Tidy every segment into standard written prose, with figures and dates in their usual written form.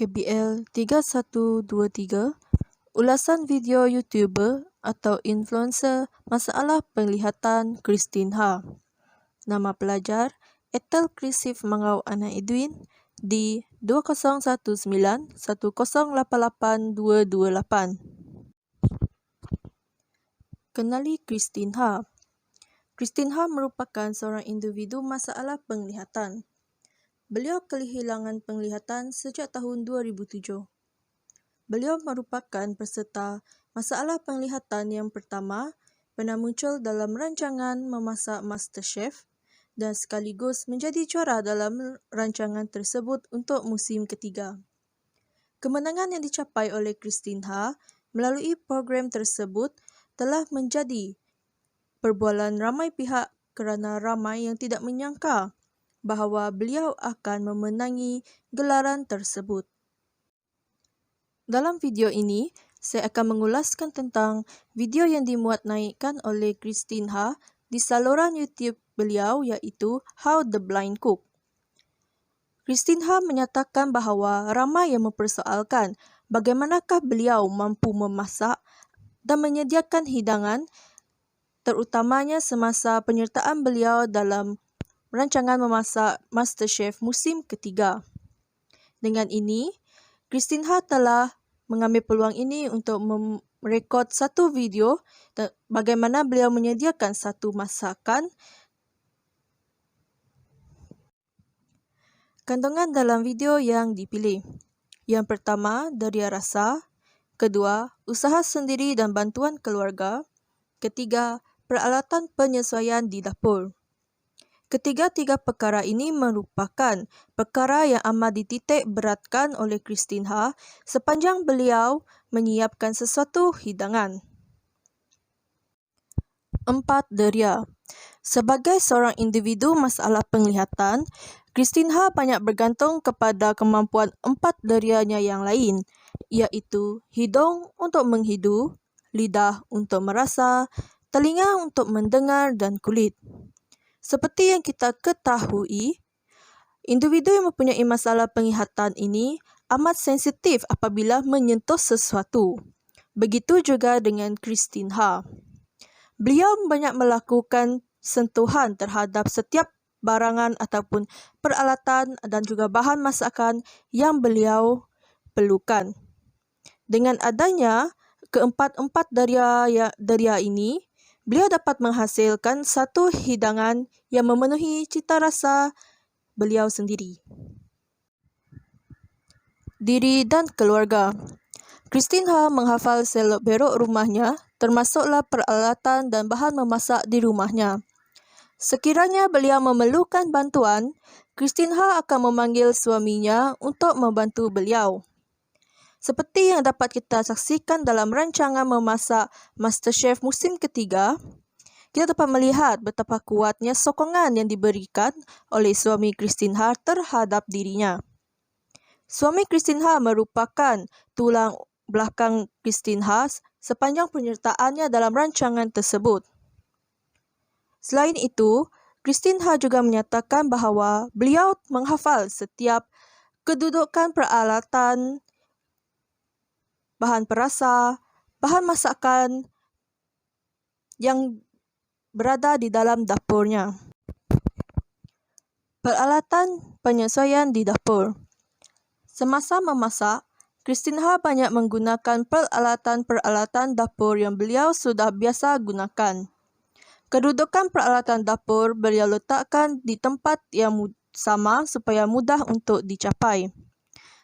KBL 3123, ulasan video YouTuber atau influencer masalah penglihatan Christine Ha. Nama pelajar Ethel Christine Mangau Ana Edwin di 201910888228. Kenali Christine Ha. Christine Ha merupakan seorang individu masalah penglihatan. Beliau kehilangan penglihatan sejak tahun 2007. Beliau merupakan peserta masalah penglihatan yang pertama pernah muncul dalam rancangan memasak MasterChef dan sekaligus menjadi juara dalam rancangan tersebut untuk musim ketiga. Kemenangan yang dicapai oleh Christine Ha melalui program tersebut telah menjadi perbualan ramai pihak kerana ramai yang tidak menyangka bahawa beliau akan memenangi gelaran tersebut. Dalam video ini, saya akan mengulaskan tentang video yang dimuat naikkan oleh Christine Ha di saluran YouTube beliau iaitu How the Blind Cook. Christine Ha menyatakan bahawa ramai yang mempersoalkan bagaimanakah beliau mampu memasak dan menyediakan hidangan terutamanya semasa penyertaan beliau dalam rancangan memasak MasterChef musim ketiga. Dengan ini, Christine Ha telah mengambil peluang ini untuk merekod satu video bagaimana beliau menyediakan satu masakan. Kandungan dalam video yang dipilih. Yang pertama, deria rasa. Kedua, usaha sendiri dan bantuan keluarga. Ketiga, peralatan penyesuaian di dapur. Ketiga-tiga perkara ini merupakan perkara yang amat dititik beratkan oleh Christine Ha sepanjang beliau menyiapkan sesuatu hidangan. 4. Deria. Sebagai seorang individu masalah penglihatan, Christine Ha banyak bergantung kepada kemampuan 4 derianya yang lain, iaitu hidung untuk menghidu, lidah untuk merasa, telinga untuk mendengar dan kulit. Seperti yang kita ketahui, individu yang mempunyai masalah penglihatan ini amat sensitif apabila menyentuh sesuatu. Begitu juga dengan Christine Ha. Beliau banyak melakukan sentuhan terhadap setiap barangan ataupun peralatan dan juga bahan masakan yang beliau perlukan. Dengan adanya keempat-empat deria ini, beliau dapat menghasilkan satu hidangan yang memenuhi cita rasa beliau sendiri. Diri dan keluarga. Christine Ha menghafal selok-belok rumahnya, termasuklah peralatan dan bahan memasak di rumahnya. Sekiranya beliau memerlukan bantuan, Christine Ha akan memanggil suaminya untuk membantu beliau. Seperti yang dapat kita saksikan dalam rancangan memasak MasterChef musim ketiga, kita dapat melihat betapa kuatnya sokongan yang diberikan oleh suami Christine Ha terhadap dirinya. Suami Christine Ha merupakan tulang belakang Christine Ha sepanjang penyertaannya dalam rancangan tersebut. Selain itu, Christine Ha juga menyatakan bahawa beliau menghafal setiap kedudukan peralatan, bahan perasa, bahan masakan yang berada di dalam dapurnya. Peralatan penyesuaian di dapur. Semasa memasak, Christine Ha banyak menggunakan peralatan-peralatan dapur yang beliau sudah biasa gunakan. Kedudukan peralatan dapur beliau letakkan di tempat yang sama supaya mudah untuk dicapai.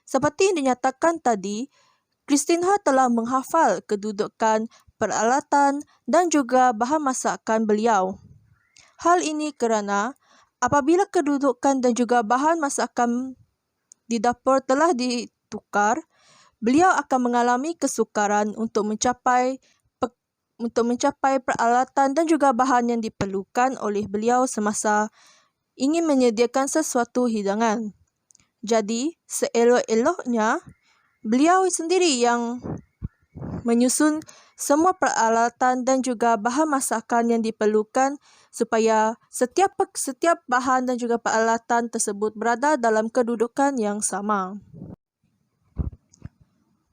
Seperti yang dinyatakan tadi, Christine Ha telah menghafal kedudukan peralatan dan juga bahan masakan beliau. Hal ini kerana apabila kedudukan dan juga bahan masakan di dapur telah ditukar, beliau akan mengalami kesukaran untuk mencapai peralatan dan juga bahan yang diperlukan oleh beliau semasa ingin menyediakan sesuatu hidangan. Jadi, seelok-eloknya, beliau sendiri yang menyusun semua peralatan dan juga bahan masakan yang diperlukan supaya setiap bahan dan juga peralatan tersebut berada dalam kedudukan yang sama.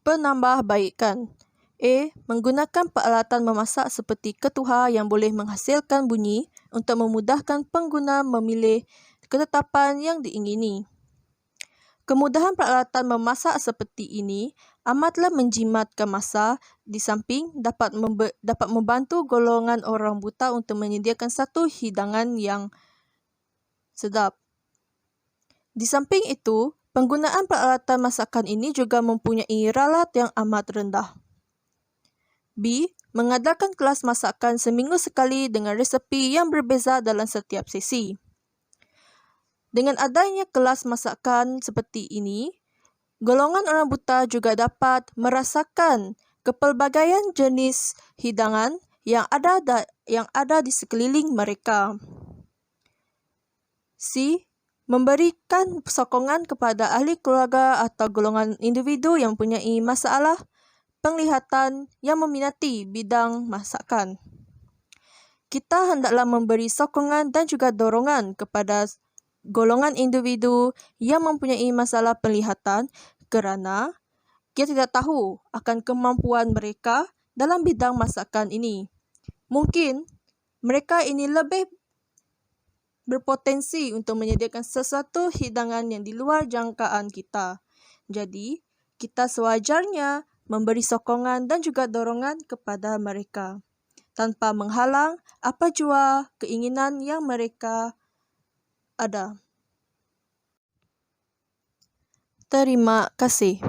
penambahbaikan. Menggunakan peralatan memasak seperti ketuha yang boleh menghasilkan bunyi untuk memudahkan pengguna memilih ketetapan yang diingini. Kemudahan peralatan memasak seperti ini amatlah menjimatkan masa, di samping dapat membantu golongan orang buta untuk menyediakan satu hidangan yang sedap. Di samping itu, penggunaan peralatan masakan ini juga mempunyai ralat yang amat rendah. Mengadakan kelas masakan seminggu sekali dengan resepi yang berbeza dalam setiap sesi. Dengan adanya kelas masakan seperti ini, golongan orang buta juga dapat merasakan kepelbagaian jenis hidangan yang ada di sekeliling mereka. Memberikan sokongan kepada ahli keluarga atau golongan individu yang mempunyai masalah penglihatan yang meminati bidang masakan. Kita hendaklah memberi sokongan dan juga dorongan kepada golongan individu yang mempunyai masalah penglihatan kerana kita tidak tahu akan kemampuan mereka dalam bidang masakan ini. Mungkin mereka ini lebih berpotensi untuk menyediakan sesuatu hidangan yang di luar jangkaan kita. Jadi, kita sewajarnya memberi sokongan dan juga dorongan kepada mereka tanpa menghalang apa jua keinginan yang mereka ada. Terima kasih.